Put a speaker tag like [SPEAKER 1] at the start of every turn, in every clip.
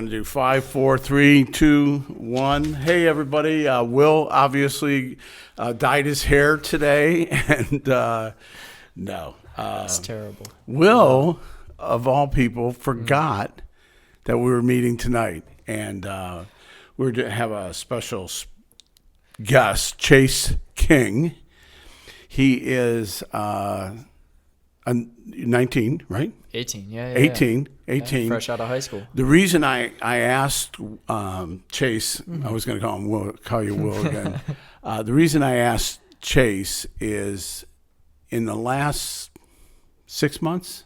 [SPEAKER 1] I'm going to do 5, 4, 3, 2, 1. Hey, everybody. Will obviously dyed his hair today. And no.
[SPEAKER 2] That's terrible.
[SPEAKER 1] Will, of all people, forgot that we were meeting tonight. And we're going to have a special guest, Chase King. He is 19, right?
[SPEAKER 2] 18, yeah.
[SPEAKER 1] 18.
[SPEAKER 2] Yeah, fresh out of high school.
[SPEAKER 1] The reason I asked Chase, I was going to call him Will, call you Will again. The reason I asked Chase is in the last 6 months,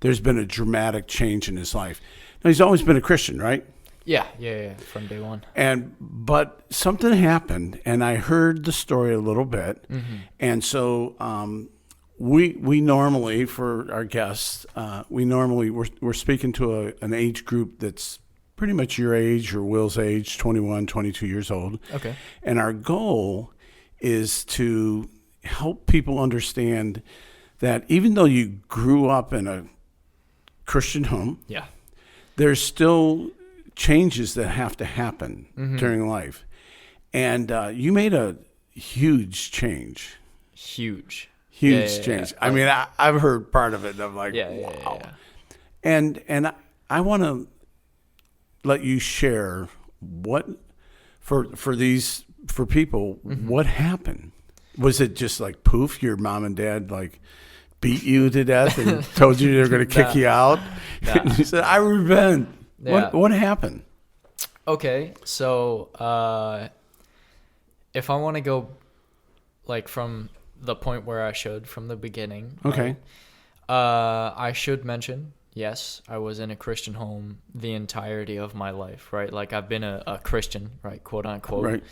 [SPEAKER 1] there's been a dramatic change in his life. Now, he's always been a Christian, right?
[SPEAKER 2] Yeah, from day one.
[SPEAKER 1] But something happened, and I heard the story a little bit, and so we normally, for our guests, we're speaking to an age group that's pretty much your age or Will's age, 21, 22 years old.
[SPEAKER 2] Okay.
[SPEAKER 1] And our goal is to help people understand that even though you grew up in a Christian home, there's still changes that have to happen during life. And you made a huge change. Huge change.
[SPEAKER 2] Yeah.
[SPEAKER 1] I mean, I've heard part of it, and I'm like, wow.
[SPEAKER 2] Yeah.
[SPEAKER 1] And I want to let you share what for people what happened. Was it just like poof? Your mom and dad like beat you to death and told you they're going to kick you out? And you said, "I repent."
[SPEAKER 2] Yeah.
[SPEAKER 1] What happened?
[SPEAKER 2] Okay, so if I want to go like from the point where I should from the beginning.
[SPEAKER 1] Okay.
[SPEAKER 2] Right? I should mention, yes, I was in a Christian home the entirety of my life, right? Like I've been a Christian, right, quote unquote.
[SPEAKER 1] Right.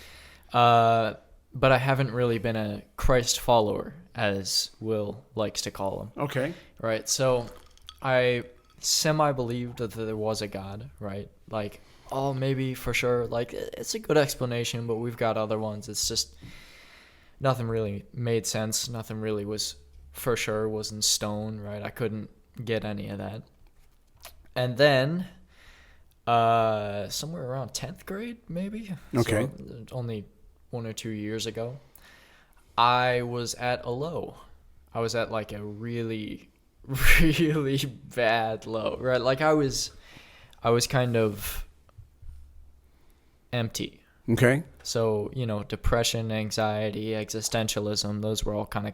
[SPEAKER 2] But I haven't really been a Christ follower, as Will likes to call him.
[SPEAKER 1] Okay.
[SPEAKER 2] Right. So I semi-believed that there was a God, right? Like, oh, maybe for sure. Like, it's a good explanation, but we've got other ones. It's just nothing really made sense. Nothing really was for sure was in stone, right? I couldn't get any of that. And then somewhere around 10th grade, maybe.
[SPEAKER 1] Okay.
[SPEAKER 2] So only 1 or 2 years ago, I was at a low. I was at like a really bad low, right? Like I was kind of empty.
[SPEAKER 1] Okay.
[SPEAKER 2] So, depression, anxiety, existentialism, those were all kind of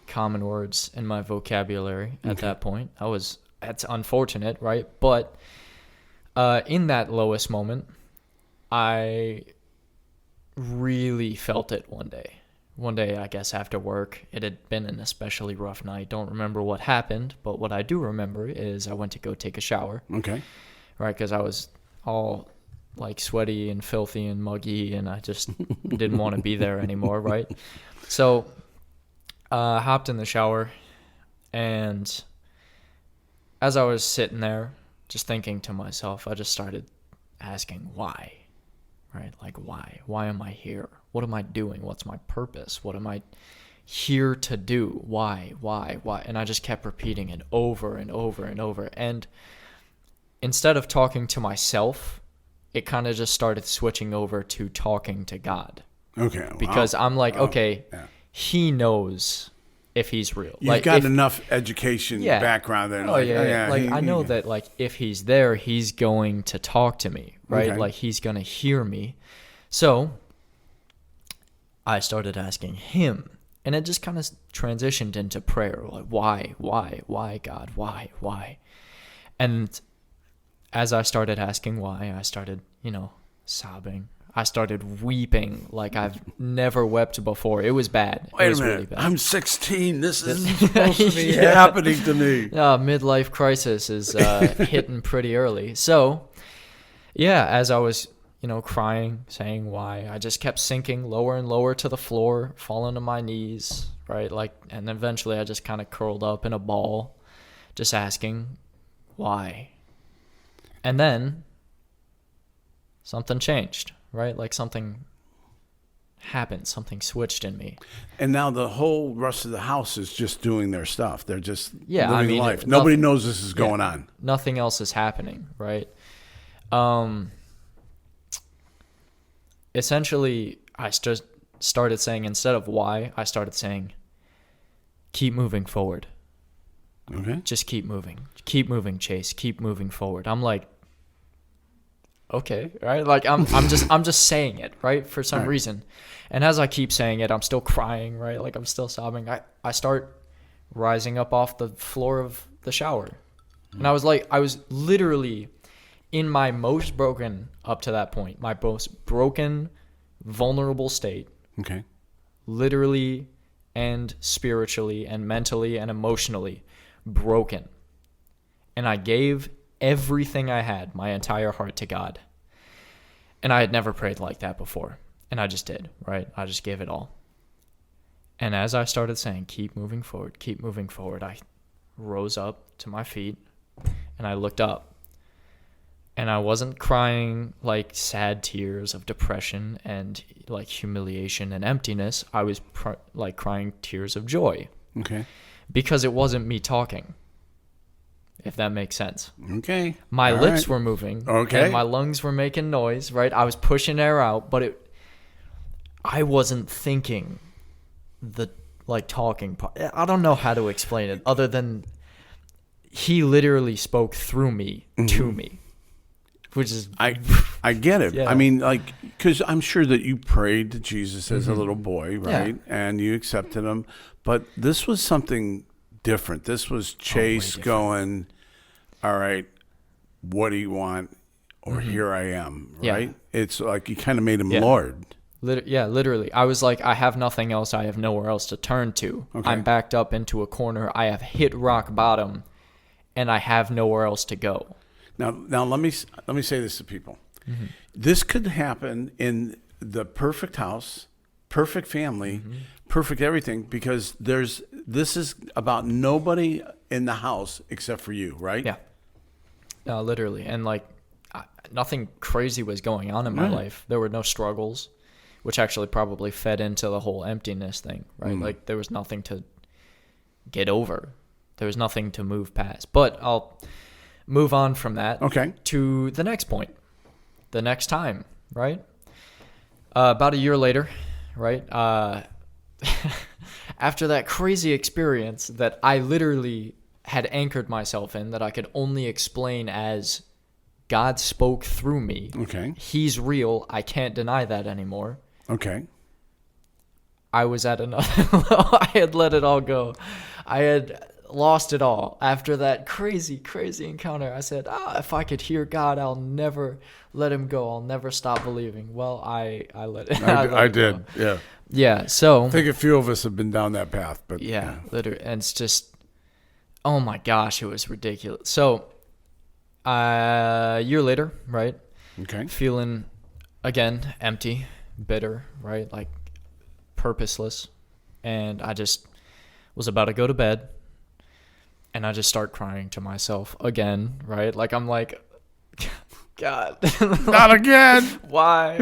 [SPEAKER 2] common words in my vocabulary at that point. That's unfortunate, right? But in that lowest moment, I really felt it one day. One day, I guess, after work, it had been an especially rough night. Don't remember what happened, but what I do remember is I went to go take a shower.
[SPEAKER 1] Okay.
[SPEAKER 2] Right, because I was all like sweaty and filthy and muggy, and I just didn't want to be there anymore, right? So I hopped in the shower, and as I was sitting there, just thinking to myself, I just started asking why. Right? Like, why? Why am I here? What am I doing? What's my purpose? What am I here to do? Why? And I just kept repeating it over and over and over. And instead of talking to myself, it kind of just started switching over to talking to God.
[SPEAKER 1] Okay.
[SPEAKER 2] Because I'm like, okay, he knows if he's real.
[SPEAKER 1] You've
[SPEAKER 2] like,
[SPEAKER 1] got enough education background there.
[SPEAKER 2] I know that like if he's there, he's going to talk to me, right?
[SPEAKER 1] Okay.
[SPEAKER 2] Like he's going to hear me. So I started asking him, and it just kind of transitioned into prayer. Like, why, God, why? And as I started asking why, I started, sobbing. I stared weeping like I've never wept before. It was bad.
[SPEAKER 1] Wait
[SPEAKER 2] it was
[SPEAKER 1] a minute.
[SPEAKER 2] Really bad.
[SPEAKER 1] I'm 16. This isn't supposed to be happening to me.
[SPEAKER 2] Midlife crisis is hitting pretty early. So, as I was, crying, saying why, I just kept sinking lower and lower to the floor, falling to my knees, right? Like, and eventually I just kind of curled up in a ball, just asking why. And then something changed. Right? Like something happened. Something switched in me.
[SPEAKER 1] And now the whole rest of the house is just doing their stuff. They're just living life.
[SPEAKER 2] Nothing,
[SPEAKER 1] Nobody knows this is going on.
[SPEAKER 2] Nothing else is happening, right? Essentially, I just started saying, instead of why, I started saying, keep moving forward.
[SPEAKER 1] Okay.
[SPEAKER 2] Just keep moving. Keep moving, Chase. Keep moving forward. I'm like, okay, right? Like I'm just saying it, right? For some reason. And as I keep saying it, I'm still crying, right? Like I'm still sobbing. I start rising up off the floor of the shower. And I was literally in my most broken, up to that point, my most broken, vulnerable state.
[SPEAKER 1] Okay.
[SPEAKER 2] Literally and spiritually and mentally and emotionally broken. And I gave everything I had, my entire heart, to God. And I had never prayed like that before. And I just did, right? I just gave it all. And as I started saying, keep moving forward, I rose up to my feet and I looked up. And I wasn't crying like sad tears of depression and like humiliation and emptiness. I was like crying tears of joy.
[SPEAKER 1] Okay.
[SPEAKER 2] Because it wasn't me talking, if that makes sense.
[SPEAKER 1] Okay.
[SPEAKER 2] My lips were moving.
[SPEAKER 1] Okay.
[SPEAKER 2] And my lungs were making noise, right? I was pushing air out, but I wasn't thinking the like talking part. I don't know how to explain it other than he literally spoke through me to me. Which is
[SPEAKER 1] I get it.
[SPEAKER 2] Yeah.
[SPEAKER 1] I mean, like, because I'm sure that you prayed to Jesus as a little boy, right? Yeah. And you accepted him. But this was something different. This was Chase going, all right, what do you want? Or here I am, right? Yeah. It's like you kind of made him Lord.
[SPEAKER 2] Literally. I was like, I have nothing else. I have nowhere else to turn to. Okay. I'm backed up into a corner. I have hit rock bottom, and I have nowhere else to go.
[SPEAKER 1] Now let me say this to people. This could happen in the perfect house, perfect family, perfect everything, because this is about nobody in the house except for you, right?
[SPEAKER 2] Yeah. Literally. And like nothing crazy was going on in my life. There were no struggles, which actually probably fed into the whole emptiness thing, right? Like there was nothing to get over. There was nothing to move past. But I'll move on from that to the next point, the next time, right? About a year later, right? After that crazy experience that I literally had anchored myself in, that I could only explain as God spoke through me.
[SPEAKER 1] Okay.
[SPEAKER 2] He's real. I can't deny that anymore.
[SPEAKER 1] Okay.
[SPEAKER 2] I was at another I had let it all go. I had lost it all. After that crazy encounter, I said, if I could hear God, I'll never let him go. I'll never stop believing. Well, I let it
[SPEAKER 1] I did.
[SPEAKER 2] Go. Yeah, so
[SPEAKER 1] I think a few of us have been down that path, but
[SPEAKER 2] literally, and it's just, oh my gosh, it was ridiculous. So a year later, right?
[SPEAKER 1] Okay.
[SPEAKER 2] Feeling again empty, bitter, right? Like purposeless. And I just was about to go to bed. And I just start crying to myself again, right? Like I'm like, God,
[SPEAKER 1] not again.
[SPEAKER 2] Why?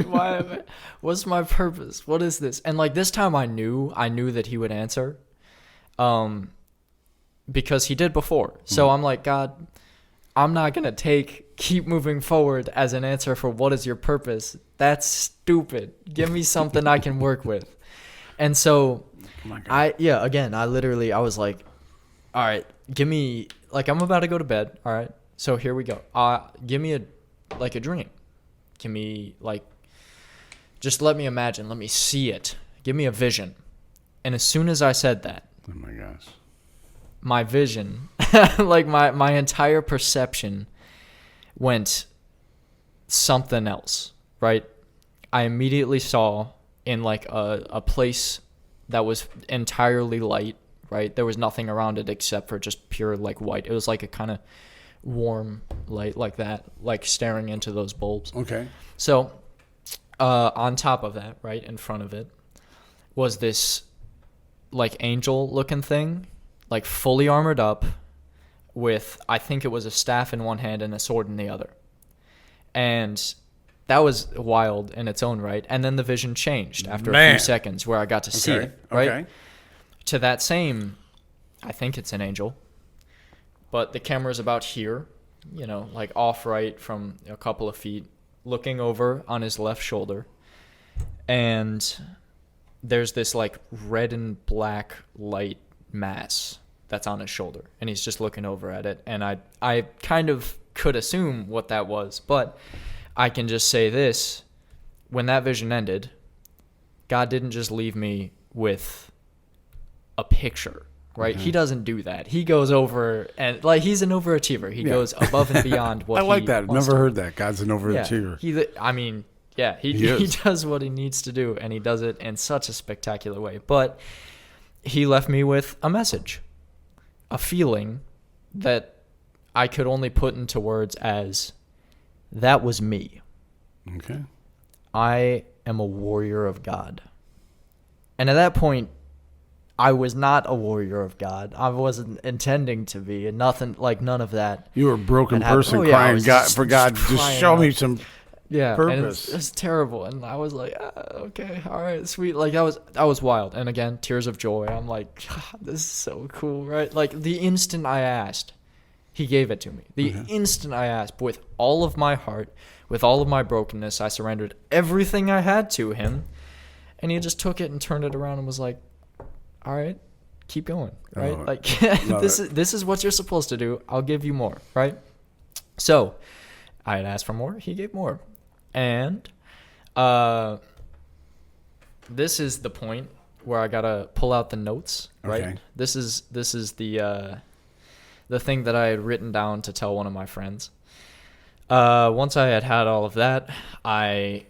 [SPEAKER 2] What's my purpose? What is this? And like this time I knew that he would answer, because he did before. So I'm like, God, I'm not going to keep moving forward as an answer for what is your purpose. That's stupid. Give me something I can work with. And so I was like, all right, give me, like, I'm about to go to bed. All right. So here we go. Give me a dream. Give me just let me imagine. Let me see it. Give me a vision. And as soon as I said that,
[SPEAKER 1] oh my gosh,
[SPEAKER 2] my vision, like my entire perception went something else, right? I immediately saw in like a place that was entirely light, right? There was nothing around it except for just pure like white. It was like a kind of warm light like that, like staring into those bulbs.
[SPEAKER 1] Okay.
[SPEAKER 2] So on top of that, right in front of it, was this like angel looking thing, like fully armored up with, I think it was a staff in one hand and a sword in the other. And that was wild in its own right. And then the vision changed after a few seconds where I got to see it, right? Okay. To that same, I think it's an angel, but the camera's about here, like off right from a couple of feet, looking over on his left shoulder. And there's this like red and black light mass that's on his shoulder. And he's just looking over at it. And I kind of could assume what that was. But I can just say this. When that vision ended, God didn't just leave me with a picture, right? He doesn't do that. He goes over and like he's an overachiever. He goes above and beyond what
[SPEAKER 1] I like
[SPEAKER 2] he
[SPEAKER 1] that.
[SPEAKER 2] wants
[SPEAKER 1] Never
[SPEAKER 2] to.
[SPEAKER 1] heard that. God's an overachiever.
[SPEAKER 2] He does what he needs to do, and he does it in such a spectacular way. But he left me with a message, a feeling that I could only put into words as, that was me.
[SPEAKER 1] Okay.
[SPEAKER 2] I am a warrior of God. And at that point, I was not a warrior of God. I wasn't intending to be, and none of that.
[SPEAKER 1] You were a broken person crying for God to show me some purpose.
[SPEAKER 2] And it's terrible. And I was like, okay, all right, sweet. Like I was wild. And again, tears of joy. I'm like, this is so cool, right? Like the instant I asked, he gave it to me. The instant I asked, with all of my heart, with all of my brokenness, I surrendered everything I had to him. And he just took it and turned it around and was like, all right, keep going, right? Like this is what you're supposed to do. I'll give you more, right? So I had asked for more. He gave more. And this is the point where I got to pull out the notes, right? Okay. This is the thing that I had written down to tell one of my friends. Once I had all of that, I,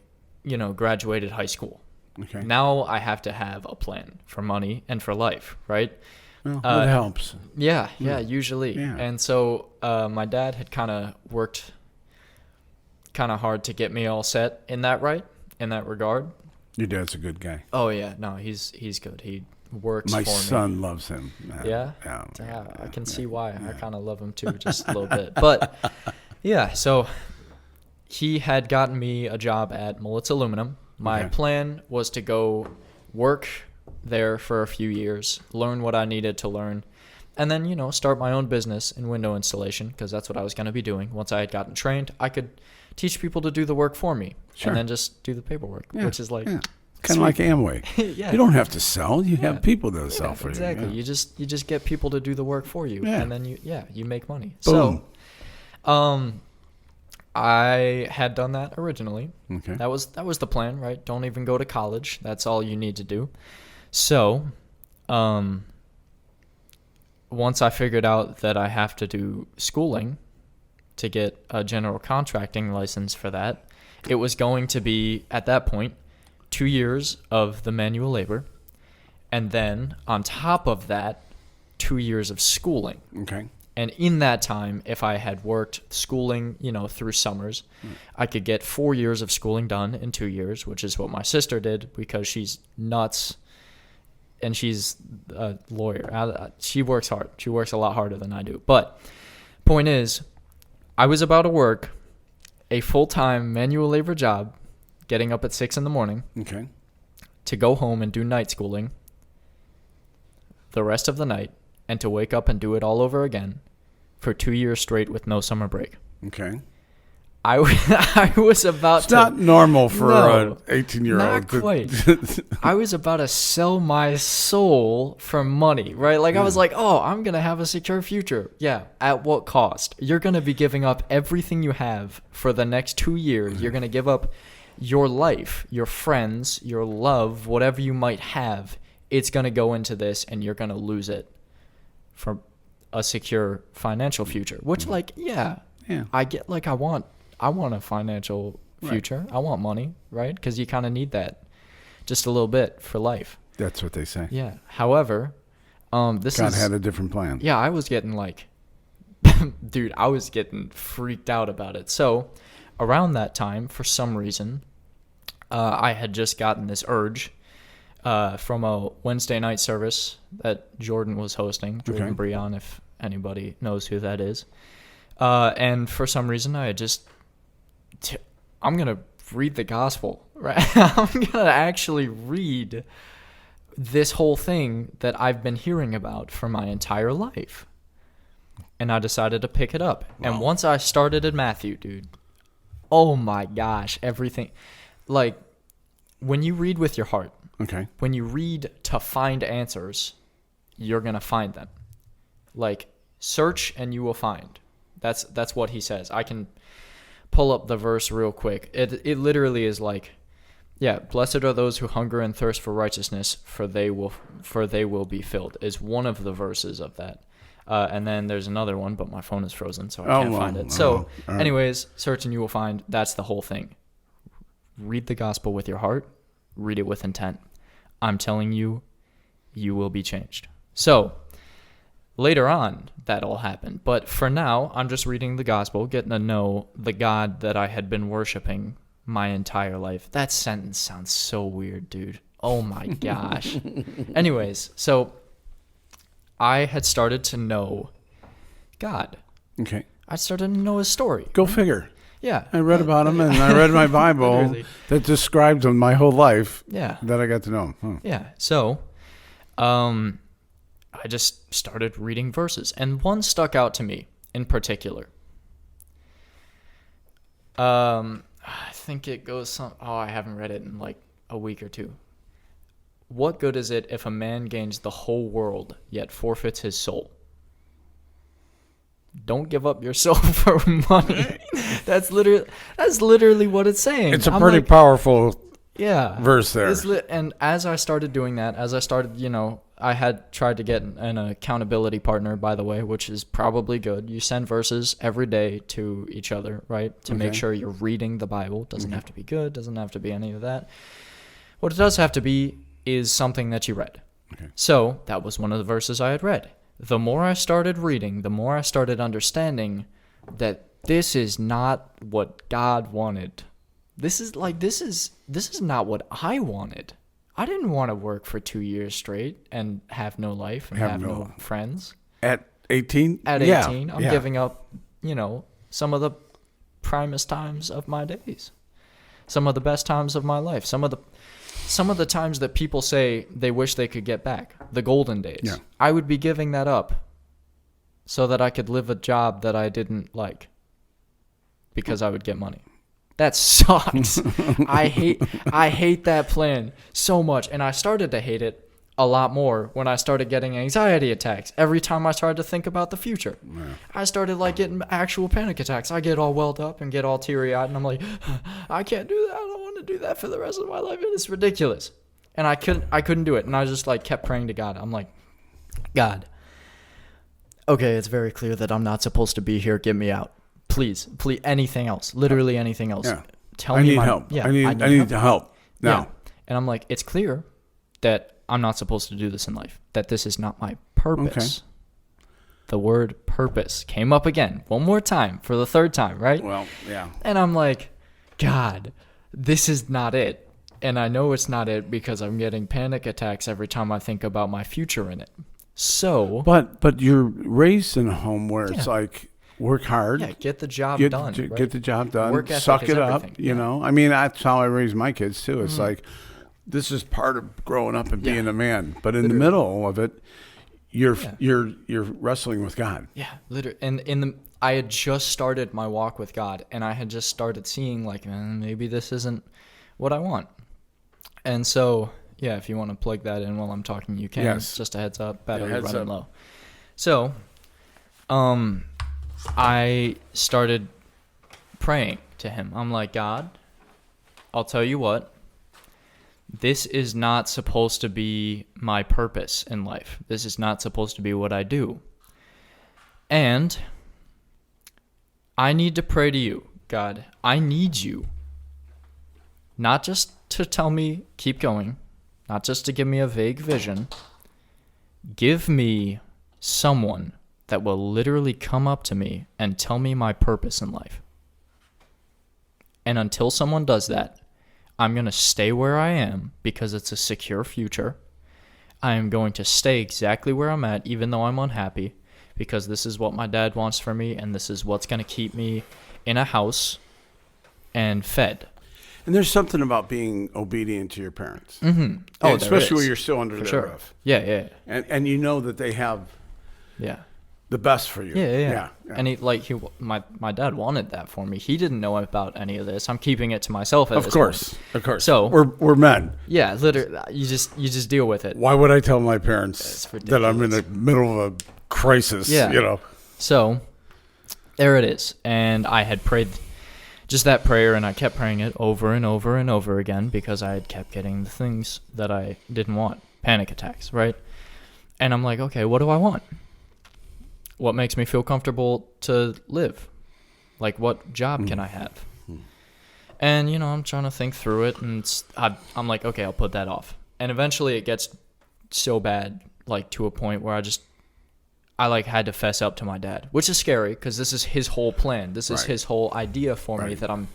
[SPEAKER 2] graduated high school. Okay. Now I have to have a plan for money and for life, right?
[SPEAKER 1] Well, it helps.
[SPEAKER 2] Yeah, usually. Yeah. And so my dad had kind of worked kind of hard to get me all set in that regard.
[SPEAKER 1] Your dad's a good guy.
[SPEAKER 2] Oh, yeah. No, he's good. He works for me.
[SPEAKER 1] My son loves him.
[SPEAKER 2] Yeah? I can see why. Yeah. I kind of love him too, just a little bit. But, yeah, so he had gotten me a job at Mullets Aluminum. My plan was to go work there for a few years, learn what I needed to learn, and then, start my own business in window installation, because that's what I was going to be doing. Once I had gotten trained, I could teach people to do the work for me and then just do the paperwork, which is like...
[SPEAKER 1] kind of like Amway. You don't have to sell. You have people that sell for you.
[SPEAKER 2] Exactly. You just get people to do the work for you, and then you make money.
[SPEAKER 1] Boom.
[SPEAKER 2] So, I had done that originally.
[SPEAKER 1] Okay.
[SPEAKER 2] That was the plan, right? Don't even go to college. That's all you need to do. So, once I figured out that I have to do schooling to get a general contracting license for that, it was going to be, at that point, 2 years of the manual labor, and then on top of that, 2 years of schooling.
[SPEAKER 1] Okay.
[SPEAKER 2] And in that time, if I had worked schooling, through summers, I could get 4 years of schooling done in 2 years, which is what my sister did because she's nuts and she's a lawyer. She works hard. She works a lot harder than I do. But point is, I was about to work a full-time manual labor job, getting up at 6 a.m.
[SPEAKER 1] Okay.
[SPEAKER 2] to go home and do night schooling the rest of the night, and to wake up and do it all over again for 2 years straight with no summer break.
[SPEAKER 1] Okay.
[SPEAKER 2] I was about
[SPEAKER 1] it's not normal for an 18-year-old.
[SPEAKER 2] Not quite. I was about to sell my soul for money, right? Like I was like, I'm going to have a secure future. Yeah. At what cost? You're going to be giving up everything you have for the next 2 years. You're going to give up your life, your friends, your love, whatever you might have. It's going to go into this and you're going to lose it for a secure financial future, which I get, like, I want a financial future. Right. I want money, right? Because you kind of need that just a little bit for life.
[SPEAKER 1] That's what they say.
[SPEAKER 2] Yeah. However, God
[SPEAKER 1] had a different plan.
[SPEAKER 2] Yeah, I was getting dude, I was getting freaked out about it. So around that time, for some reason, I had just gotten this urge from a Wednesday night service that Jordan was hosting, Jordan Breon, if anybody knows who that is. And for some reason, I just, I'm going to read the gospel, right? I'm going to actually read this whole thing that I've been hearing about for my entire life. and I decided to pick it up.
[SPEAKER 1] Wow.
[SPEAKER 2] And once I started in Matthew, dude, oh my gosh, everything. Like, when you read with your heart,
[SPEAKER 1] okay,
[SPEAKER 2] when you read to find answers, you're going to find them. Like, search and you will find. That's what he says. I can pull up the verse real quick. It literally is like, yeah, blessed are those who hunger and thirst for righteousness, for they will be filled, is one of the verses of that. And then there's another one, but my phone is frozen, so I can't find it. So, anyways, search and you will find. That's the whole thing. Read the gospel with your heart. Read it with intent. I'm telling you, you will be changed. So, later on, that all happened. But for now, I'm just reading the gospel, getting to know the God that I had been worshiping my entire life. That sentence sounds so weird, dude. Oh my gosh. Anyways, so I had started to know God.
[SPEAKER 1] Okay.
[SPEAKER 2] I started to know his story.
[SPEAKER 1] Go figure.
[SPEAKER 2] Yeah.
[SPEAKER 1] I read about him, and I read my Bible that describes him my whole life.
[SPEAKER 2] Yeah.
[SPEAKER 1] That I got to know him.
[SPEAKER 2] Yeah. So, I just started reading verses, and one stuck out to me in particular. I think it goes I haven't read it in like a week or two. What good is it if a man gains the whole world yet forfeits his soul? Don't give up your soul for money. That's literally what it's saying.
[SPEAKER 1] It's a pretty powerful verse there.
[SPEAKER 2] And as I started doing that, I had tried to get an accountability partner, by the way, which is probably good. You send verses every day to each other, right? To make sure you're reading the Bible. Doesn't have to be good. Doesn't have to be any of that. What it does have to be is something that you read. Okay. So that was one of the verses I had read. The more I started reading, the more I started understanding that this is not what God wanted. This is not what I wanted. I didn't want to work for 2 years straight and have no life and have no friends.
[SPEAKER 1] At 18?
[SPEAKER 2] At 18, I'm giving up, some of the primest times of my days. Some of the best times of my life. Some of the times that people say they wish they could get back. The golden days. Yeah. I would be giving that up so that I could live a job that I didn't like because I would get money. That sucks. I hate that plan so much. And I started to hate it a lot more when I started getting anxiety attacks. Every time I started to think about the future. Yeah. I started getting actual panic attacks. I get all welled up and get all teary-eyed and I'm like, I can't do that. I don't want to do that for the rest of my life. It's ridiculous. And I couldn't do it. And I just kept praying to God. I'm like, God, okay, it's very clear that I'm not supposed to be here. Get me out. Please, anything else, literally anything else.
[SPEAKER 1] Yeah.
[SPEAKER 2] Tell me
[SPEAKER 1] help. Yeah, I need help now.
[SPEAKER 2] Yeah. And I'm like, it's clear that I'm not supposed to do this in life, that this is not my purpose. Okay. The word purpose came up again, one more time, for the third time, right?
[SPEAKER 1] Well, yeah.
[SPEAKER 2] And I'm like, God, this is not it. And I know it's not it because I'm getting panic attacks every time I think about my future in it. So.
[SPEAKER 1] But you're raised in a home where it's work hard.
[SPEAKER 2] Yeah, get the job done.
[SPEAKER 1] Get the job done.
[SPEAKER 2] Work ethic
[SPEAKER 1] suck
[SPEAKER 2] is
[SPEAKER 1] it
[SPEAKER 2] everything.
[SPEAKER 1] up. You know, I mean, that's how I raise my kids too. It's this is part of growing up and being a man. But in the middle of it, you're wrestling with God.
[SPEAKER 2] Yeah, literally. And I had just started my walk with God, and I had just started seeing maybe this isn't what I want. And so, yeah, if you want to plug that in while I'm talking, you can.
[SPEAKER 1] Yes.
[SPEAKER 2] Just a heads up. Battery running low. So, I started praying to him. I'm like, God, I'll tell you what. This is not supposed to be my purpose in life. This is not supposed to be what I do. And I need to pray to you, God. I need you. Not just to tell me, keep going. Not just to give me a vague vision. Give me someone that will literally come up to me and tell me my purpose in life. And until someone does that, I'm going to stay where I am because it's a secure future. I am going to stay exactly where I'm at, even though I'm unhappy, because this is what my dad wants for me, and this is what's going to keep me in a house and fed.
[SPEAKER 1] And there's something about being obedient to your parents.
[SPEAKER 2] Mm-hmm.
[SPEAKER 1] Especially when you're still under their roof.
[SPEAKER 2] Yeah.
[SPEAKER 1] And you know that they have the best for you.
[SPEAKER 2] Yeah. And my dad wanted that for me. He didn't know about any of this. I'm keeping it to myself at this point.
[SPEAKER 1] Of course.
[SPEAKER 2] So
[SPEAKER 1] we're men.
[SPEAKER 2] Yeah, literally, you just deal with it.
[SPEAKER 1] Why would I tell my parents that I'm in the middle of a crisis?
[SPEAKER 2] Yeah. So there it is. And I had prayed just that prayer, and I kept praying it over and over and over again because I had kept getting the things that I didn't want, panic attacks, right? And I'm like, okay, what do I want? What makes me feel comfortable to live? Like, what job can I have? And, I'm trying to think through it, and I'm like, okay, I'll put that off. And eventually it gets so bad, like, to a point where I had to fess up to my dad, which is scary because this is his whole plan. This is his whole idea for me that I'm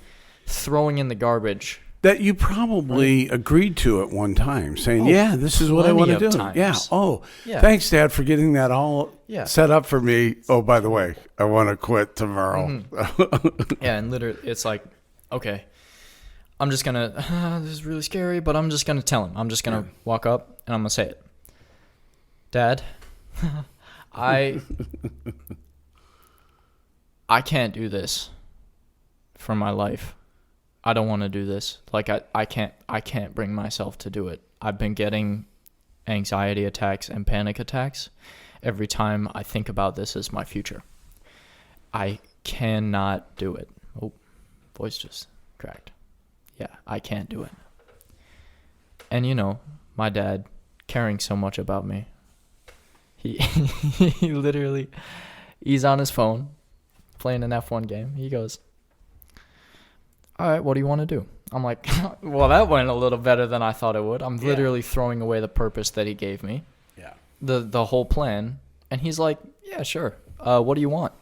[SPEAKER 2] throwing in the garbage.
[SPEAKER 1] That you probably agreed to at one time, saying, this is what I want to do.
[SPEAKER 2] Times.
[SPEAKER 1] Yeah. Thanks, Dad, for getting that all set up for me. Oh, by the way, I want to quit tomorrow.
[SPEAKER 2] Mm-hmm. And literally, it's like, okay, I'm just going to, this is really scary, but I'm just going to tell him. I'm just going to walk up and I'm going to say it. Dad, I can't do this for my life. I don't want to do this. Like, I can't bring myself to do it. I've been getting anxiety attacks and panic attacks every time I think about this as my future. I cannot do it. Oh, voice just cracked. Yeah, I can't do it. And my dad caring so much about me. He literally, he's on his phone playing an F1 game. He goes, all right, what do you want to do? I'm like, well, that went a little better than I thought it would. I'm literally throwing away the purpose that he gave me. Yeah. The whole plan. And he's like, yeah, sure. What do you want?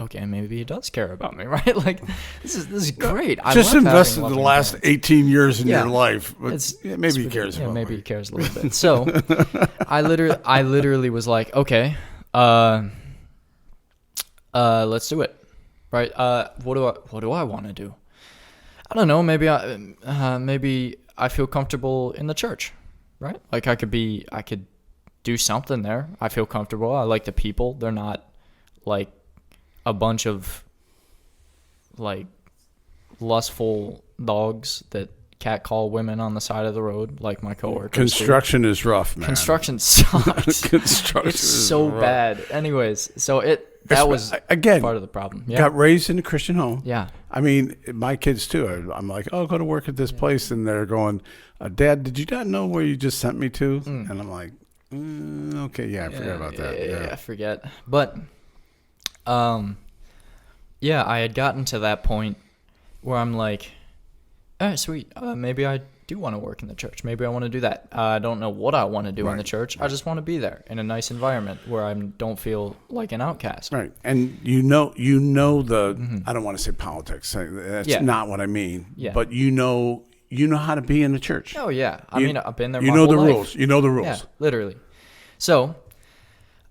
[SPEAKER 2] Okay, maybe he does care about me, right? Like, this is great.
[SPEAKER 1] Just invested the last 18 years in your life. But maybe he cares about me.
[SPEAKER 2] Maybe he cares a little bit. So I literally was like, okay, let's do it. Right. What do I want to do? I don't know. Maybe I feel comfortable in the church, right? Like I could do something there. I feel comfortable. I like the people. They're not like a bunch of like lustful dogs that catcall women on the side of the road like my coworkers.
[SPEAKER 1] Construction is rough, man.
[SPEAKER 2] Construction sucks.
[SPEAKER 1] Construction
[SPEAKER 2] it's so rough. Bad. Anyways, so that was again part of the problem. Yeah.
[SPEAKER 1] Got raised in a Christian home.
[SPEAKER 2] Yeah.
[SPEAKER 1] I mean, my kids too. I'm like, go to work at this place, and they're going, Dad, did you not know where you just sent me to? And I'm like, okay, I forgot about that.
[SPEAKER 2] Yeah, I forget. But, I had gotten to that point where I'm like, all right, sweet. Maybe I do want to work in the church. Maybe I want to do that. I don't know what I want to do in the church. Right. I just want to be there in a nice environment where I don't feel like an outcast.
[SPEAKER 1] Right. And you know the, I don't want to say politics. That's not what I mean. Yeah. But you know how to be in the church.
[SPEAKER 2] Oh, yeah. I mean, I've been there my
[SPEAKER 1] whole
[SPEAKER 2] life.
[SPEAKER 1] Rules. You know the rules.
[SPEAKER 2] Yeah, literally. So,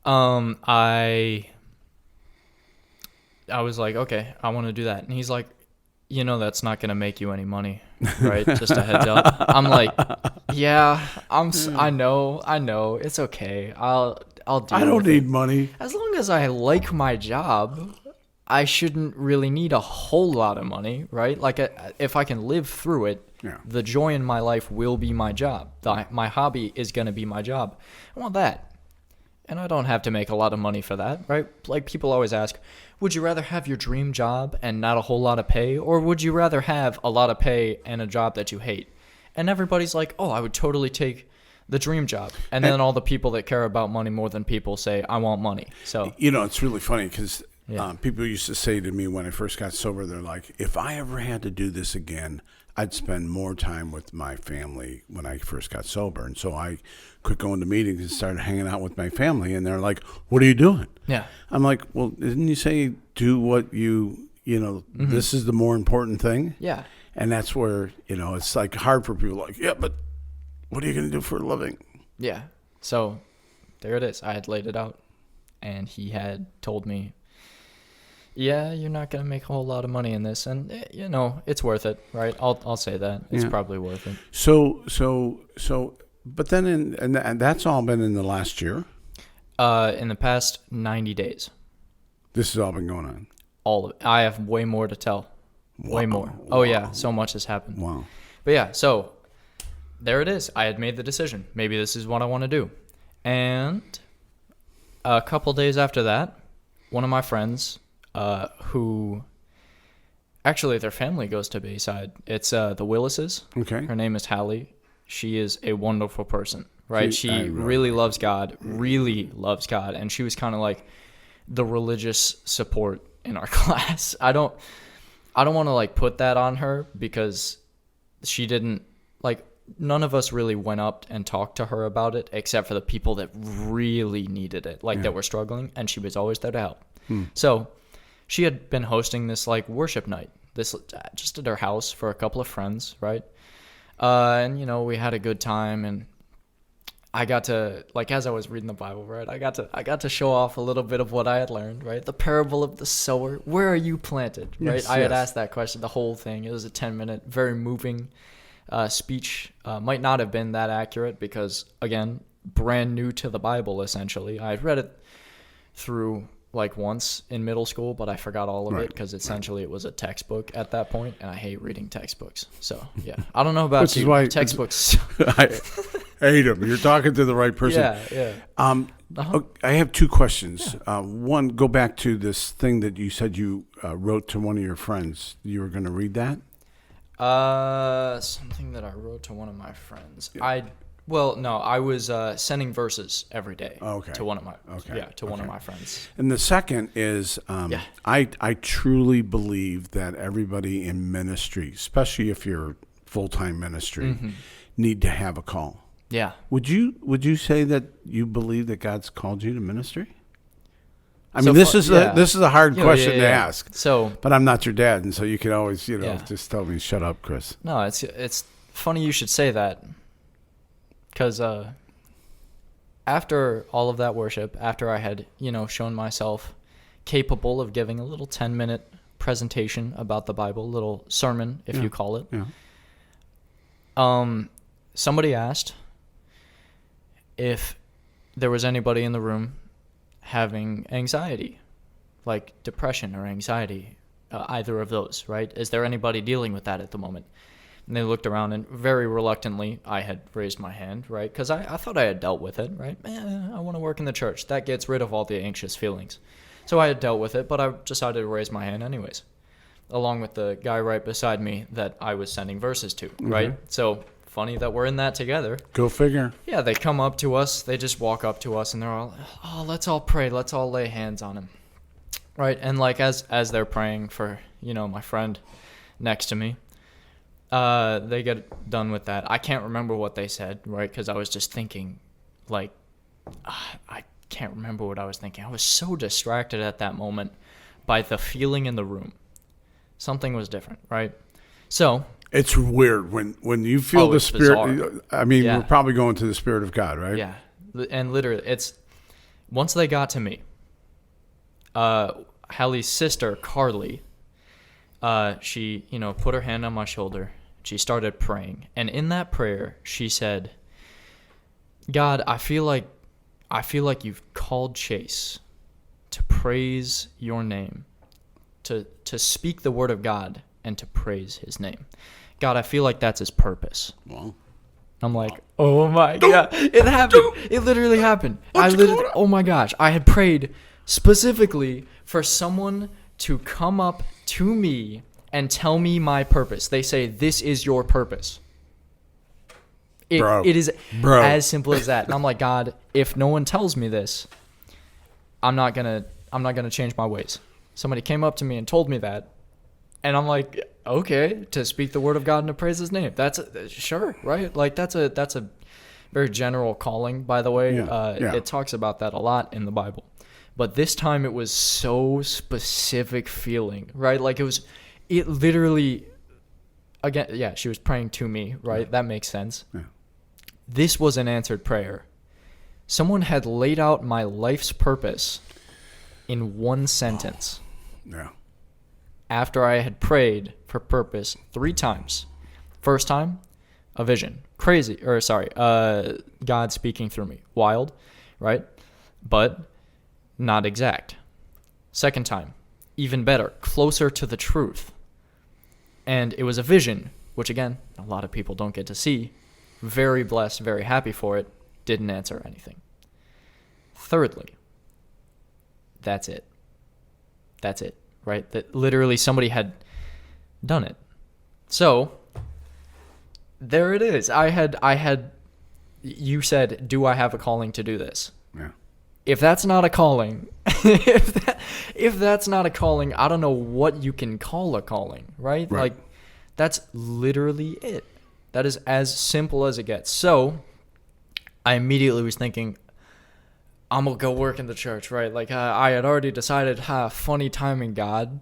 [SPEAKER 2] I was like, okay, I want to do that. And he's like, that's not going to make you any money, right? Just a heads up. I'm like, yeah, I know. It's okay. I'll do it.
[SPEAKER 1] I don't need money.
[SPEAKER 2] As long as I like my job, I shouldn't really need a whole lot of money, right? Like if I can live through it, the joy in my life will be my job. My hobby is going to be my job. I want that. And I don't have to make a lot of money for that, right? Like people always ask, would you rather have your dream job and not a whole lot of pay? Or would you rather have a lot of pay and a job that you hate? And everybody's like, oh, I would totally take the dream job. And then all the people that care about money more than people say, I want money. So
[SPEAKER 1] it's really funny because people used to say to me when I first got sober, they're like, if I ever had to do this again, I'd spend more time with my family when I first got sober. And so I quit going to meetings and started hanging out with my family. And they're like, what are you doing?
[SPEAKER 2] Yeah.
[SPEAKER 1] I'm like, well, didn't you say do what this is the more important thing?
[SPEAKER 2] Yeah.
[SPEAKER 1] And that's where, it's like hard for people like, yeah, but what are you going to do for a living?
[SPEAKER 2] Yeah. So there it is. I had laid it out. And he had told me, yeah, you're not going to make a whole lot of money in this. And, it's worth it, right? I'll say that. It's probably worth it.
[SPEAKER 1] So, but then, and that's all been in the last year?
[SPEAKER 2] In the past 90 days.
[SPEAKER 1] This has all been going on.
[SPEAKER 2] All of it. I have way more to tell. Way more. Oh, yeah. So much has happened.
[SPEAKER 1] Wow.
[SPEAKER 2] But yeah, so there it is. I had made the decision. Maybe this is what I want to do. And a couple days after that, one of my friends, who actually their family goes to Bayside. It's the Willises.
[SPEAKER 1] Okay.
[SPEAKER 2] Her name is Hallie. She is a wonderful person, right? She
[SPEAKER 1] really
[SPEAKER 2] loves God, and she was kind of like the religious support in our class. I don't want to like put that on her because she didn't like. None of us really went up and talked to her about it, except for the people that really needed it, that were struggling, and she was always there to help. So she had been hosting this like worship night, this just at her house for a couple of friends, right? And we had a good time, and I got to, like, as I was reading the Bible, right, I got to show off a little bit of what I had learned, right? The parable of the sower. Where are you planted, right?
[SPEAKER 1] Yes,
[SPEAKER 2] I had asked that question, the whole thing. It was a 10-minute, very moving speech. Might not have been that accurate because, again, brand new to the Bible, essentially. I had read it through like once in middle school, but I forgot all of it because essentially it was a textbook at that point, and I hate reading textbooks. So yeah, I don't know about
[SPEAKER 1] Which is why
[SPEAKER 2] textbooks.
[SPEAKER 1] I hate them. You're talking to the right person.
[SPEAKER 2] Yeah.
[SPEAKER 1] I have two questions. One, go back to this thing that you said you wrote to one of your friends. You were going to read that?
[SPEAKER 2] Something that I wrote to one of my friends. I was sending verses every day to one of my one of my friends.
[SPEAKER 1] And the second is I truly believe that everybody in ministry, especially if you're full-time ministry, need to have a call.
[SPEAKER 2] Yeah.
[SPEAKER 1] Would you say that you believe that God's called you to ministry? I mean, this is a hard question to ask.
[SPEAKER 2] So,
[SPEAKER 1] but I'm not your dad, and so you can always just tell me, shut up, Chris.
[SPEAKER 2] No, it's funny you should say that. Because after all of that worship, after I had, shown myself capable of giving a little 10-minute presentation about the Bible, a little sermon, if you call it, somebody asked if there was anybody in the room having anxiety, like depression or anxiety, either of those, right? Is there anybody dealing with that at the moment? And they looked around, and very reluctantly, I had raised my hand, right? Because I thought I had dealt with it, right? I want to work in the church. That gets rid of all the anxious feelings. So I had dealt with it, but I decided to raise my hand anyways, along with the guy right beside me that I was sending verses to, right? So funny that we're in that together.
[SPEAKER 1] Go figure.
[SPEAKER 2] Yeah, they come up to us. They just walk up to us, and they're all, let's all pray. Let's all lay hands on him, right? And like as they're praying for, my friend next to me, they get done with that. I can't remember what they said, right? Because I was just thinking, I can't remember what I was thinking. I was so distracted at that moment by the feeling in the room. Something was different, right? So
[SPEAKER 1] it's weird when you feel the Spirit.
[SPEAKER 2] Bizarre.
[SPEAKER 1] I mean, we're probably going to the Spirit of God, right?
[SPEAKER 2] Yeah, and literally, it's once they got to me. Hallie's sister, Carly. She, put her hand on my shoulder. She started praying. And in that prayer, she said, God, I feel like you've called Chase to praise your name, to speak the word of God and to praise his name. God, I feel like that's his purpose.
[SPEAKER 1] Well,
[SPEAKER 2] I'm like, oh my God. It happened. It literally happened. Oh my gosh. I had prayed specifically for someone to come up to me and tell me my purpose. They say, this is your purpose. It is as simple as that. And I'm like, God, if no one tells me this, I'm not gonna change my ways. Somebody came up to me and told me that, and I'm like, okay, to speak the word of God and to praise his name. That's sure, right? Like that's a very general calling, by the way. It talks about that a lot in the Bible. But this time it was so specific feeling, right? Like it literally, again, she was praying to me, right? Yeah. That makes sense. Yeah. This was an answered prayer. Someone had laid out my life's purpose in one sentence.
[SPEAKER 1] Yeah.
[SPEAKER 2] After I had prayed for purpose 3 times. First time, a vision. God speaking through me. Wild, right? but not exact. Second time, even better, closer to the truth. And it was a vision, which again, a lot of people don't get to see. Very blessed, very happy for it. Didn't answer anything. Thirdly, that's it. That's it, right? That literally somebody had done it. So there it is. You said, do I have a calling to do this?
[SPEAKER 1] Yeah.
[SPEAKER 2] If that's not a calling, if that's not a calling, I don't know what you can call a calling, right? Like, that's literally it. That is as simple as it gets. So I immediately was thinking, I'm going to go work in the church, right? Like, I had already decided, funny timing, God.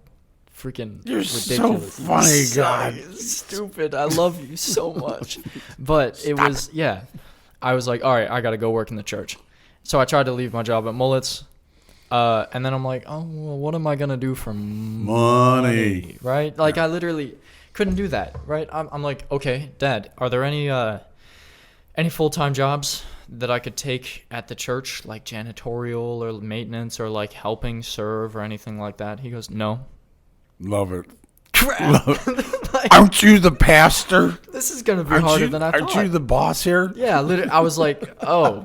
[SPEAKER 2] Freaking
[SPEAKER 1] You're
[SPEAKER 2] ridiculous.
[SPEAKER 1] so funny, God.
[SPEAKER 2] Stupid. I love you so much. But it was, I was like, all right, I got to go work in the church. So I tried to leave my job at Mullet's. And then I'm like, oh, well, what am I going to do for money? Right? Like, I literally couldn't do that, right? I'm like, okay, Dad, are there any full-time jobs that I could take at the church, like janitorial or maintenance or like helping serve or anything like that? He goes, no.
[SPEAKER 1] Love it.
[SPEAKER 2] Crap.
[SPEAKER 1] Like, aren't you the pastor?
[SPEAKER 2] This is going to be harder than I thought.
[SPEAKER 1] Aren't you the boss here?
[SPEAKER 2] Yeah, literally, I was like, oh.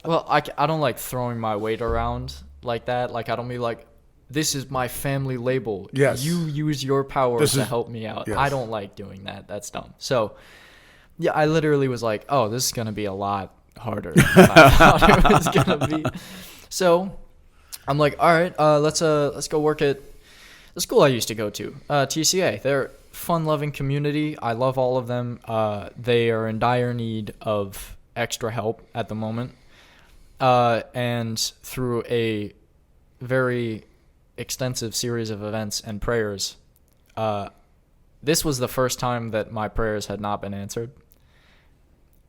[SPEAKER 2] Well, I don't like throwing my weight around like that. Like, I don't be like, this is my family label.
[SPEAKER 1] Yes.
[SPEAKER 2] You use your power to help me out.
[SPEAKER 1] Yes.
[SPEAKER 2] I don't like doing that. That's dumb. So, yeah, I literally was like, oh, this is going to be a lot harder than I thought it was going to be. So, I'm like, all right, let's go work at the school I used to go to, TCA. They're a fun-loving community. I love all of them. They are in dire need of extra help at the moment. And through a very extensive series of events and prayers, this was the first time that my prayers had not been answered.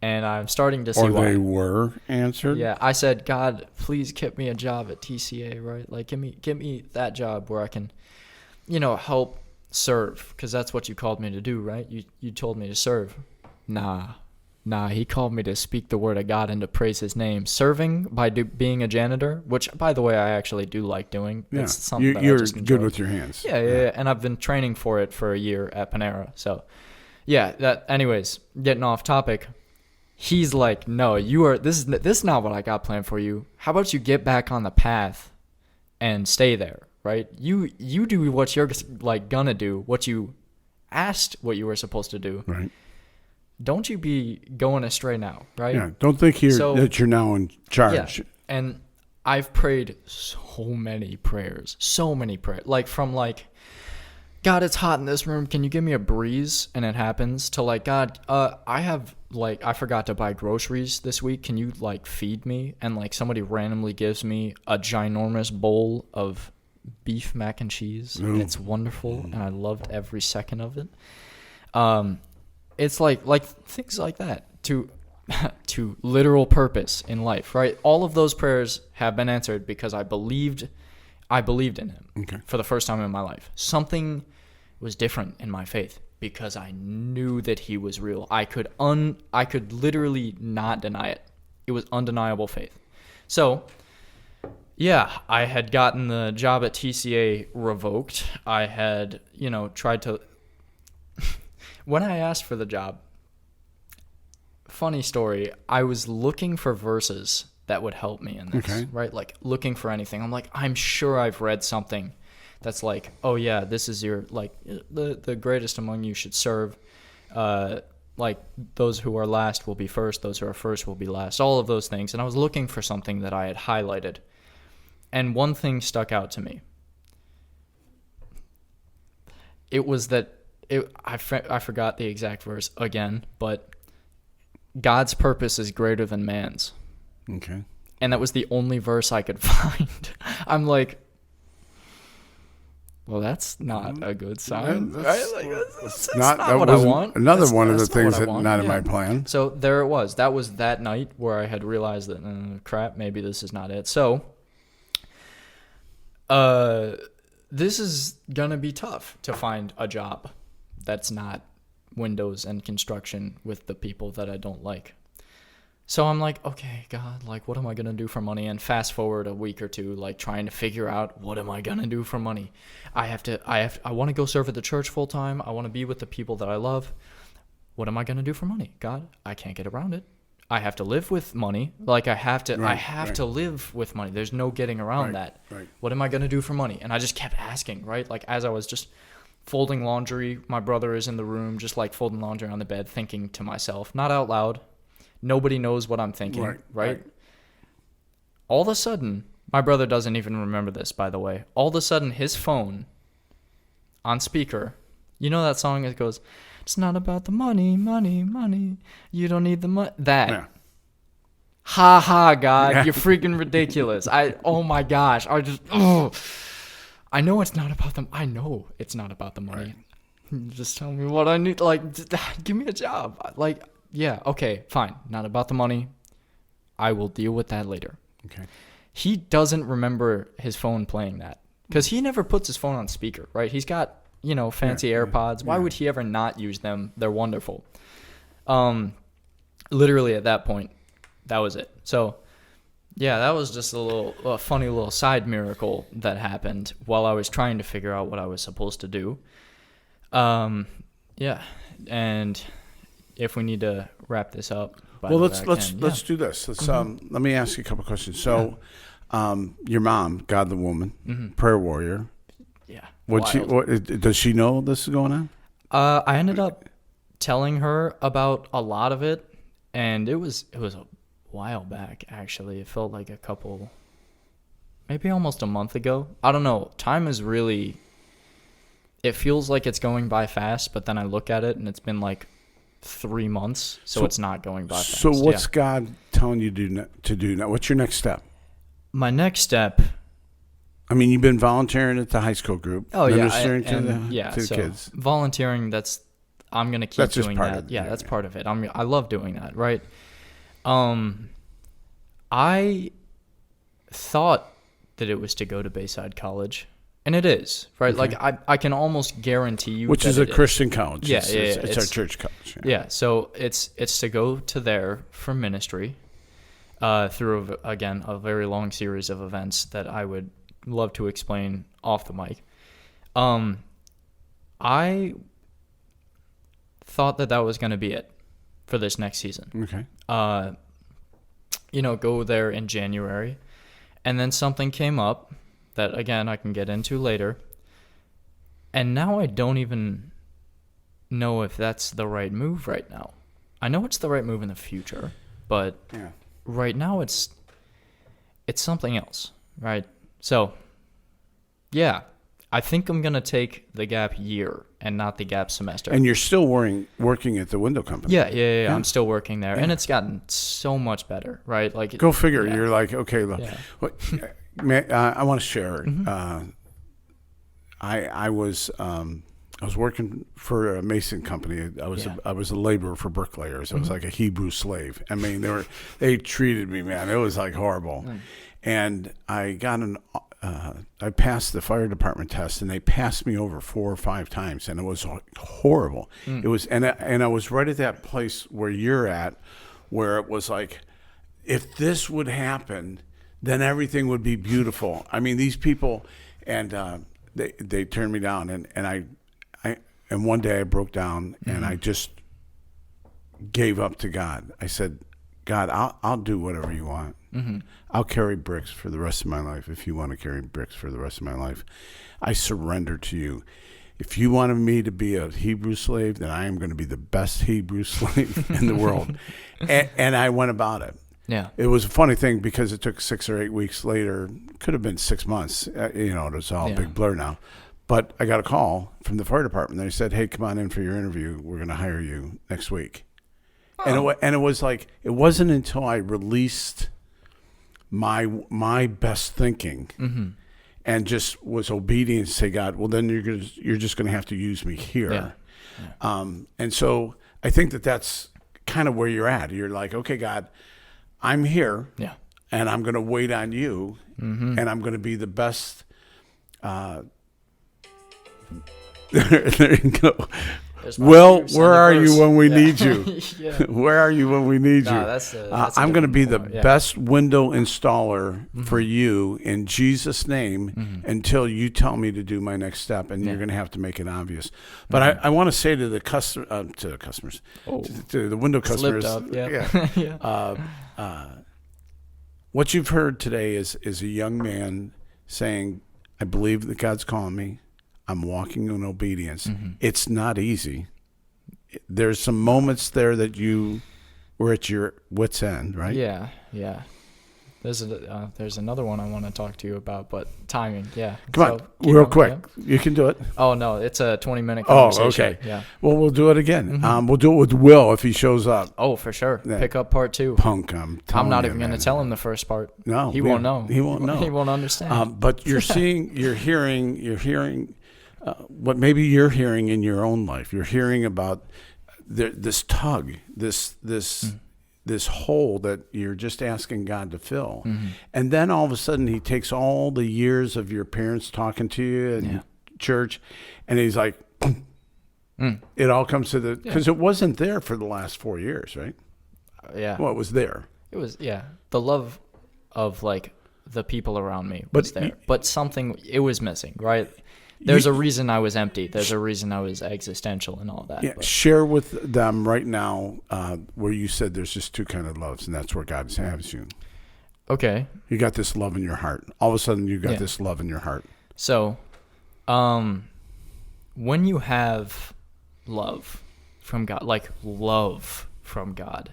[SPEAKER 2] And I'm starting to see why.
[SPEAKER 1] Or they were answered?
[SPEAKER 2] Yeah, I said, God, please get me a job at TCA, right? Like, give me that job where I can, help serve, because that's what you called me to do, right? You told me to serve. Nah, he called me to speak the word of God and to praise his name. Serving by being a janitor, which, by the way, I actually do like doing.
[SPEAKER 1] Yeah,
[SPEAKER 2] it's something
[SPEAKER 1] you're
[SPEAKER 2] I just enjoy.
[SPEAKER 1] good with your hands.
[SPEAKER 2] Yeah, and I've been training for it for a year at Panera. So, yeah, anyways, getting off topic. He's like, no, this is not what I got planned for you. How about you get back on the path and stay there, right? You do what you're like gonna do, what you asked what you were supposed to do.
[SPEAKER 1] Right.
[SPEAKER 2] Don't you be going astray now, right?
[SPEAKER 1] Yeah, don't think that you're now in charge.
[SPEAKER 2] Yeah, and I've prayed so many prayers, like from like, God, it's hot in this room. Can you give me a breeze? And it happens to like, God, I forgot to buy groceries this week. Can you like feed me? And like somebody randomly gives me a ginormous bowl of beef mac and cheese.
[SPEAKER 1] Ooh.
[SPEAKER 2] And it's wonderful. And I loved every second of it. It's like things like that to literal purpose in life, right? All of those prayers have been answered because I believed in him for the first time in my life. Something was different in my faith because I knew that he was real. I could literally not deny it. It was undeniable faith. So, yeah, I had gotten the job at TCA revoked. I had, tried to... When I asked for the job, funny story, I was looking for verses that would help me in this, right? Like looking for anything. I'm like, I'm sure I've read something that's like, oh yeah, this is your, like, the greatest among you should serve. Like those who are last will be first, those who are first will be last, all of those things. And I was looking for something that I had highlighted. And one thing stuck out to me. It was that, I forgot the exact verse again, but God's purpose is greater than man's.
[SPEAKER 1] Okay.
[SPEAKER 2] And that was the only verse I could find. I'm like, well, that's not a good sign, right? Like, that's not what I want.
[SPEAKER 1] Another one of the things that not in my plan.
[SPEAKER 2] So there it was. That was that night where I had realized that, crap, maybe this is not it. So, this is gonna be tough to find a job that's not Windows and construction with the people that I don't like. So I'm like, okay, God, like, what am I going to do for money? And fast forward a week or two, like, trying to figure out, what am I going to do for money? I want to go serve at the church full time. I want to be with the people that I love. What am I going to do for money? God, I can't get around it. I have to live with money. Like, I have to live with money. There's no getting around that.
[SPEAKER 1] Right.
[SPEAKER 2] What am I going to do for money? And I just kept asking, right? Like, as I was just folding laundry, my brother is in the room, just like folding laundry on the bed, thinking to myself, not out loud. Nobody knows what I'm thinking, right? All of a sudden, my brother doesn't even remember this, by the way. All of a sudden, his phone on speaker, you know that song that goes, it's not about the money, money, money. You don't need the money. That. Yeah. Ha ha, God, yeah. You're freaking ridiculous. Oh my gosh. I know it's not about them. I know it's not about the money. Right. Just tell me what I need. Like, give me a job. Like, yeah, okay, fine. Not about the money. I will deal with that later.
[SPEAKER 1] Okay.
[SPEAKER 2] He doesn't remember his phone playing that because he never puts his phone on speaker, right? He's got, fancy AirPods. Why would he ever not use them? They're wonderful. Literally at that point, that was it. So, yeah, that was just a funny little side miracle that happened while I was trying to figure out what I was supposed to do. Yeah, and if we need to wrap this up.
[SPEAKER 1] Let's do this. Let me ask you a couple questions. So, your mom, God the woman, prayer warrior.
[SPEAKER 2] Yeah.
[SPEAKER 1] Does she know this is going on?
[SPEAKER 2] I ended up telling her about a lot of it, and it was a while back. Actually, it felt like maybe almost a month ago. I don't know. Time is really. It feels like it's going by fast, but then I look at it and it's been like 3 months, so it's not going by fast.
[SPEAKER 1] So what's God telling you to do now? What's your next step?
[SPEAKER 2] My next step.
[SPEAKER 1] I mean, you've been volunteering at the high school group.
[SPEAKER 2] Oh yeah,
[SPEAKER 1] ministering to the kids.
[SPEAKER 2] Volunteering. I'm gonna keep doing that. That's part of it. I love doing that. Right. I thought that it was to go to Bayside College. And it is, right? Okay. Like, I can almost guarantee you
[SPEAKER 1] Which is a Christian college.
[SPEAKER 2] Yeah,
[SPEAKER 1] it's our church college.
[SPEAKER 2] Yeah, so it's to go to there for ministry through, again, a very long series of events that I would love to explain off the mic. I thought that was going to be it for this next season.
[SPEAKER 1] Okay.
[SPEAKER 2] Go there in January. And then something came up that, again, I can get into later. And now I don't even know if that's the right move right now. I know it's the right move in the future, but right now it's something else, right? So, yeah, I think I'm going to take the gap year and not the gap semester.
[SPEAKER 1] And you're still working at the window company.
[SPEAKER 2] Yeah. I'm still working there. Yeah. And it's gotten so much better, right? Like,
[SPEAKER 1] go figure. Yeah. You're like, okay, look. Yeah. I want to share. Mm-hmm. I was working for a mason company. I was a laborer for bricklayers. I was like a Hebrew slave. I mean, they treated me, man. It was like horrible. And I got I passed the fire department test, and they passed me over 4 or 5 times, and it was horrible. It was, and I was right at that place where you're at, where it was like, if this would happen, then everything would be beautiful. I mean, these people, and they turned me down, and one day I broke down, and I just gave up to God. I said, God, I'll do whatever you want. Mm-hmm. I'll carry bricks for the rest of my life if you want to carry bricks for the rest of my life. I surrender to you. If you wanted me to be a Hebrew slave, then I am going to be the best Hebrew slave in the world. And I went about it.
[SPEAKER 2] Yeah.
[SPEAKER 1] It was a funny thing because it took 6 or 8 weeks later. Could have been 6 months. It's all a big blur now. But I got a call from the fire department. They said, hey, come on in for your interview. We're going to hire you next week. Oh. And it was like, it wasn't until I released my best thinking and just was obedient to say, God, well, then you're just going to have to use me here. Yeah. And so I think that's kind of where you're at. You're like, okay, God, I'm here, and I'm going to wait on you, and I'm going to be the best. There you go. Will, where are you when we need you?
[SPEAKER 2] Yeah.
[SPEAKER 1] Where are you when we need you?
[SPEAKER 2] That's
[SPEAKER 1] I'm going to be the best window installer for you in Jesus' name until you tell me to do my next step, and you're going to have to make it obvious. But I want to say to the customers, to the window customers, what you've heard today is a young man saying, I believe that God's calling me. I'm walking in obedience. It's not easy. There's some moments there that you were at your wit's end, right?
[SPEAKER 2] Yeah. There's another one I want to talk to you about, but timing,
[SPEAKER 1] Come on, real quick. Yeah. You can do it.
[SPEAKER 2] Oh, no, it's a 20-minute conversation.
[SPEAKER 1] Oh, okay.
[SPEAKER 2] Yeah.
[SPEAKER 1] Well, we'll do it again. We'll do it with Will if he shows up.
[SPEAKER 2] Oh, for sure.
[SPEAKER 1] Yeah.
[SPEAKER 2] Pick up part 2.
[SPEAKER 1] Punk,
[SPEAKER 2] I'm not even going to tell him the first part.
[SPEAKER 1] No.
[SPEAKER 2] He won't know.
[SPEAKER 1] He won't know.
[SPEAKER 2] He won't understand.
[SPEAKER 1] But you're hearing what maybe you're hearing in your own life. You're hearing about this tug, this hole that you're just asking God to fill. And then all of a sudden he takes all the years of your parents talking to you in church, and he's like, it all comes to because it wasn't there for the last 4 years, right? Well, it was there.
[SPEAKER 2] It was, the love of like the people around me was there, but something, it was missing, right? There's a reason I was empty. There's a reason I was existential and all that.
[SPEAKER 1] Yeah, share with them right now where you said there's just two kind of loves, and that's where God has you.
[SPEAKER 2] Okay.
[SPEAKER 1] You got this love in your heart. All of a sudden, you got this love in your heart.
[SPEAKER 2] So, when you have love from God, like love from God,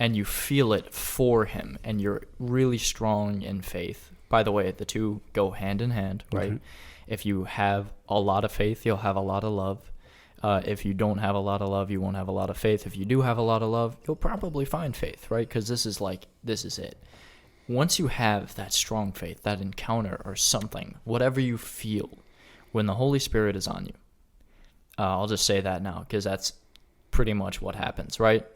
[SPEAKER 2] and you feel it for Him, and you're really strong in faith. By the way, the two go hand in hand, right? Mm-hmm. If you have a lot of faith, you'll have a lot of love. If you don't have a lot of love, you won't have a lot of faith. If you do have a lot of love, you'll probably find faith, right? Because this is it. Once you have that strong faith, that encounter or something, whatever you feel, when the Holy Spirit is on you, I'll just say that now because that's pretty much what happens, right?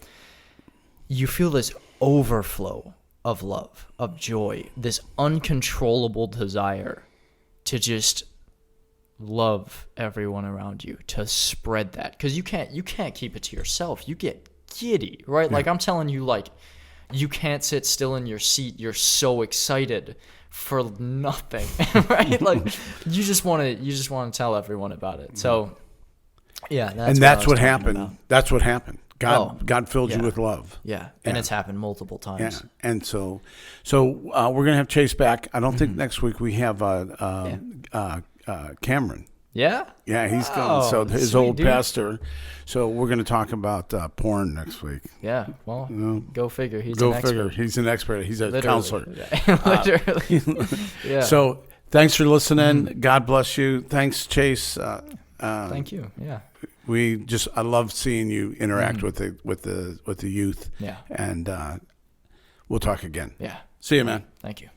[SPEAKER 2] You feel this overflow of love, of joy, this uncontrollable desire to just love everyone around you, to spread that, because you can't keep it to yourself. You get giddy, right? Yeah. Like I'm telling you, like you can't sit still in your seat. You're so excited for nothing, right? Like you just want to tell everyone about it. So yeah,
[SPEAKER 1] that's what happened. That's what happened. God filled you with love.
[SPEAKER 2] Yeah, and it's happened multiple times.
[SPEAKER 1] Yeah, and so we're gonna have Chase back. I don't think next week we have Cameron.
[SPEAKER 2] Yeah.
[SPEAKER 1] Yeah, he's going. So his old pastor. So we're gonna talk about porn next week.
[SPEAKER 2] Yeah. Well, go figure. He's an expert.
[SPEAKER 1] He's an expert. He's a counselor.
[SPEAKER 2] Literally. Yeah.
[SPEAKER 1] So thanks for listening. God bless you. Thanks, Chase.
[SPEAKER 2] Thank you. Yeah.
[SPEAKER 1] I love seeing you interact with the youth.
[SPEAKER 2] Yeah.
[SPEAKER 1] And we'll talk again.
[SPEAKER 2] Yeah.
[SPEAKER 1] See you, man.
[SPEAKER 2] Thank you.